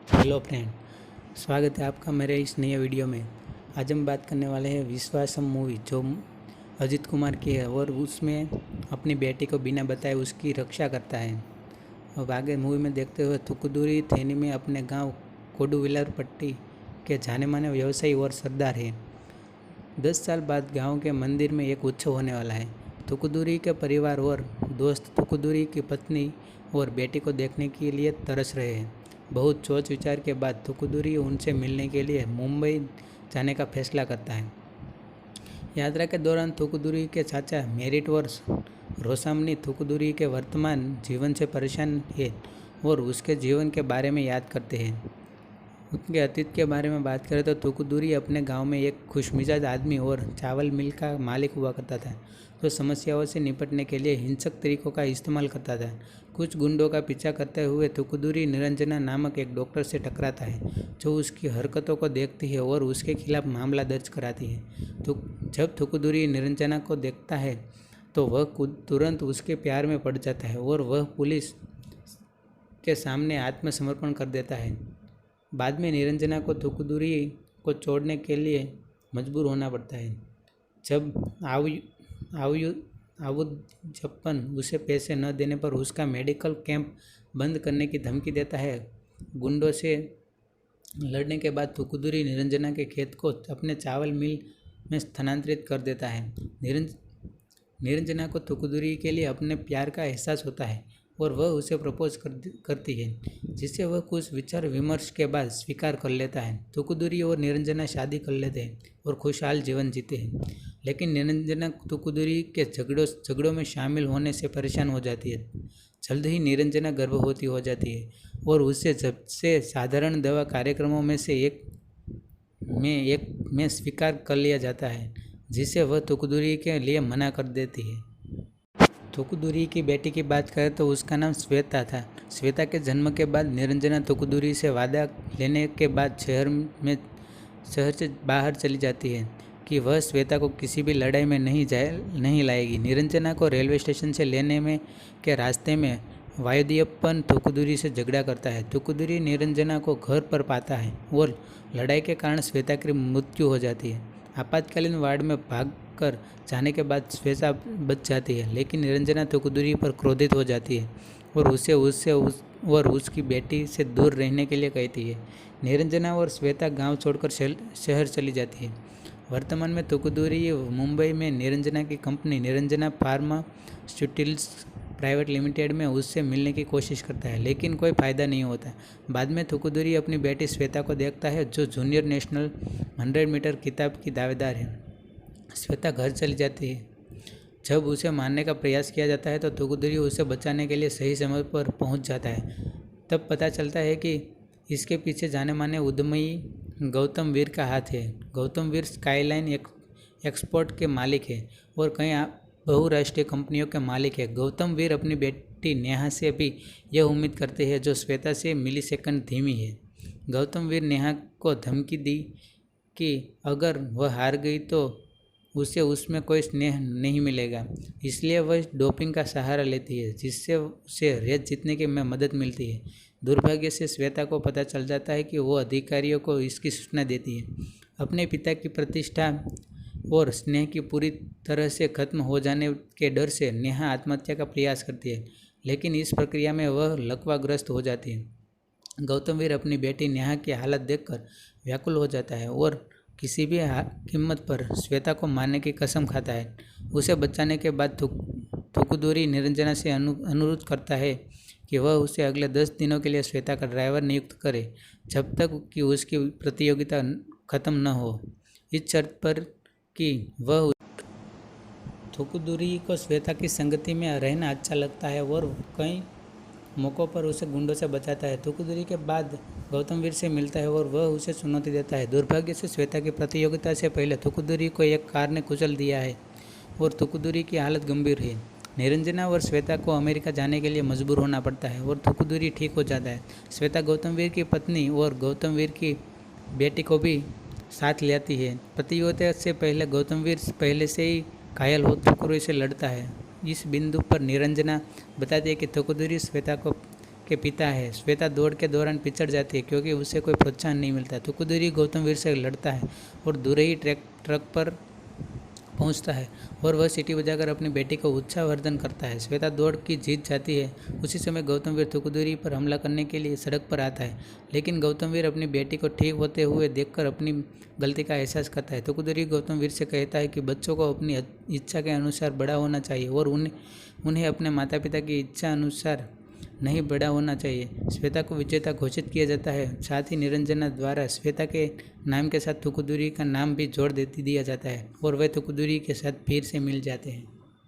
Hello friend, स्वागत है आपका मेरे इस नए वीडियो में। आज हम बात करने वाले हैं विश्वासम मूवी जो अजित कुमार की है और उसमें अपनी बेटी को बिना बताए उसकी रक्षा करता है। अब आगे मूवी में देखते हुए थुकुदुरी थेनी में अपने गांव कोडुविलारपट्टी के जाने माने व्यवसायी और सरदार है। 10 साल बाद गांव के मंदिर में एक उत्सव होने वाला है। थुकुदुरी के परिवार और दोस्त थुकुदुरी की पत्नी और बेटी को देखने के लिए तरस रहे हैं। बहुत सोच विचार के बाद थुकुदुरी उनसे मिलने के लिए मुंबई जाने का फैसला करता है। यात्रा के दौरान थुकुदुरी के चाचा मेरिट और रोसामनी थुकुदुरी के वर्तमान जीवन से परेशान है और उसके जीवन के बारे में याद करते हैं। उनके अतीत के बारे में बात करें तो थुकुदुरी अपने गांव में एक खुशमिजाज आदमी और चावल मिल का मालिक हुआ करता था, जो समस्याओं से निपटने के लिए हिंसक तरीकों का इस्तेमाल करता था। कुछ गुंडों का पीछा करते हुए थुकुदुरी निरंजना नामक एक डॉक्टर से टकराता है, जो उसकी हरकतों को देखती है और उसके खिलाफ मामला दर्ज कराती है। तो जब थुकुदुरी निरंजना को देखता है तो वह तुरंत उसके प्यार में पड़ जाता है और वह पुलिस के सामने आत्मसमर्पण कर देता है। बाद में निरंजना को थुकुदुरी को छोड़ने के लिए मजबूर होना पड़ता है। जब आवुजप्पन उसे पैसे न देने पर उसका मेडिकल कैंप बंद करने की धमकी देता है। गुंडों से लड़ने के बाद थुकुदुरी निरंजना के खेत को अपने चावल मिल में स्थानांतरित कर देता है। निरंजना को थुकुदुरी के लिए अपने प्यार का एहसास होता है और वह उसे प्रपोज करती है, जिसे वह कुछ विचार विमर्श के बाद स्वीकार कर लेता है। थुकुदुरी और निरंजना शादी कर लेते हैं और खुशहाल जीवन जीते हैं, लेकिन निरंजना थुकुदुरी के झगड़ों में शामिल होने से परेशान हो जाती है। जल्द ही निरंजना गर्भवती हो जाती है और उसे जब से साधारण दवा कार्यक्रमों में से एक में स्वीकार कर लिया जाता है, जिसे वह थुकुदुरी के लिए मना कर देती है। थुकुदुरी की बेटी की बात करें तो उसका नाम श्वेता था। श्वेता के जन्म के बाद निरंजना थुकुदुरी से वादा लेने के बाद शहर से बाहर चली जाती है कि वह श्वेता को किसी भी लड़ाई में नहीं लाएगी। निरंजना को रेलवे स्टेशन से लेने में के रास्ते में वायुदियप्पन थुकुदुरी से झगड़ा करता है। थुकुदुरी निरंजना को घर पर पाता है और लड़ाई के कारण श्वेता की मृत्यु हो जाती है। आपातकालीन वार्ड में भागकर जाने के बाद श्वेता बच जाती है, लेकिन निरंजना थुकुदुरी पर क्रोधित हो जाती है और और उसकी बेटी से दूर रहने के लिए कहती है। निरंजना और श्वेता गांव छोड़कर शहर चली जाती है। वर्तमान में थुकुदुरी मुंबई में निरंजना की company Niranjana pharmaceuticals private limited में उससे मिलने की कोशिश करता है, लेकिन कोई फ़ायदा नहीं होता। बाद में थुकुदुरी अपनी बेटी श्वेता को देखता है, जो जूनियर नेशनल 100 मीटर खिताब की दावेदार है। श्वेता घर चली जाती है। जब उसे मारने का प्रयास किया जाता है तो थुकुदुरी उसे बचाने के लिए सही समय पर पहुंच जाता है। तब पता चलता है कि इसके पीछे जाने माने उद्यमी गौतम वीर का हाथ है। गौतम वीर स्काईलाइन एक्सपोर्ट के मालिक है और कई बहुराष्ट्रीय कंपनियों के मालिक है। गौतम वीर अपनी बेटी नेहा से भी यह उम्मीद करते हैं, जो श्वेता से मिलीसेकंड धीमी है। गौतम वीर नेहा को धमकी दी कि अगर वह हार गई तो उसे उसमें कोई स्नेह नहीं मिलेगा, इसलिए वह डोपिंग का सहारा लेती है, जिससे उसे रेस जीतने की मदद मिलती है। दुर्भाग्य से श्वेता को पता चल जाता है कि वो अधिकारियों को इसकी सूचना देती है। अपने पिता की प्रतिष्ठा और स्नेह की पूरी तरह से खत्म हो जाने के डर से नेहा आत्महत्या का प्रयास करती है, लेकिन इस प्रक्रिया में वह लकवाग्रस्त हो जाती है। गौतम वीर अपनी बेटी नेहा की हालत देखकर व्याकुल हो जाता है और किसी भी कीमत पर श्वेता को मारने की कसम खाता है। उसे बचाने के बाद थुकुदुरी निरंजना से अनुरोध करता है कि वह उसे अगले 10 दिनों के लिए श्वेता का ड्राइवर नियुक्त करे, जब तक कि उसकी प्रतियोगिता खत्म न हो, इस शर्त पर कि वह थुकुदुरी को श्वेता की संगति में रहना अच्छा लगता है और कई मौक़ों पर उसे गुंडों से बचाता है। थुकुदुरी के बाद गौतम वीर से मिलता है और वह उसे चुनौती देता है। दुर्भाग्य से श्वेता की प्रतियोगिता से पहले थुकुदुरी को एक कार ने कुचल दिया है और थुकुदुरी की हालत गंभीर है। निरंजना और श्वेता को अमेरिका जाने के लिए मजबूर होना पड़ता है और थुकुदुरी ठीक हो जाता है। श्वेता गौतम वीर की पत्नी और गौतम वीर की बेटी को भी साथ ले आती है। प्रतियोगिता से पहले गौतम वीर पहले से ही घायल हो थुकुदुरी से लड़ता है। इस बिंदु पर निरंजना बताती है कि थुकुदुरी श्वेता को के पिता है। श्वेता दौड़ के दौरान पिछड़ जाती है क्योंकि उसे कोई प्रोत्साहन नहीं मिलता। थुकुदुरी गौतमवीर से लड़ता है और दूर ही ट्रक पर पहुंचता है और वह सीटी बजाकर अपनी बेटी को उत्साहवर्धन करता है। श्वेता दौड़ की जीत जाती है। उसी समय गौतमवीर थुकुदुरी पर हमला करने के लिए सड़क पर आता है, लेकिन गौतमवीर अपनी बेटी को ठीक होते हुए देखकर अपनी गलती का एहसास करता है। थुकुदुरी गौतमवीर से कहता है कि बच्चों को अपनी इच्छा के अनुसार बड़ा होना चाहिए और उन्हें अपने माता पिता की इच्छा अनुसार नहीं बड़ा होना चाहिए। श्वेता को विजेता घोषित किया जाता है। साथ ही निरंजना द्वारा श्वेता के नाम के साथ थुकुदुरी का नाम भी जोड़ दिया जाता है और वे थुकुदुरी के साथ फिर से मिल जाते हैं।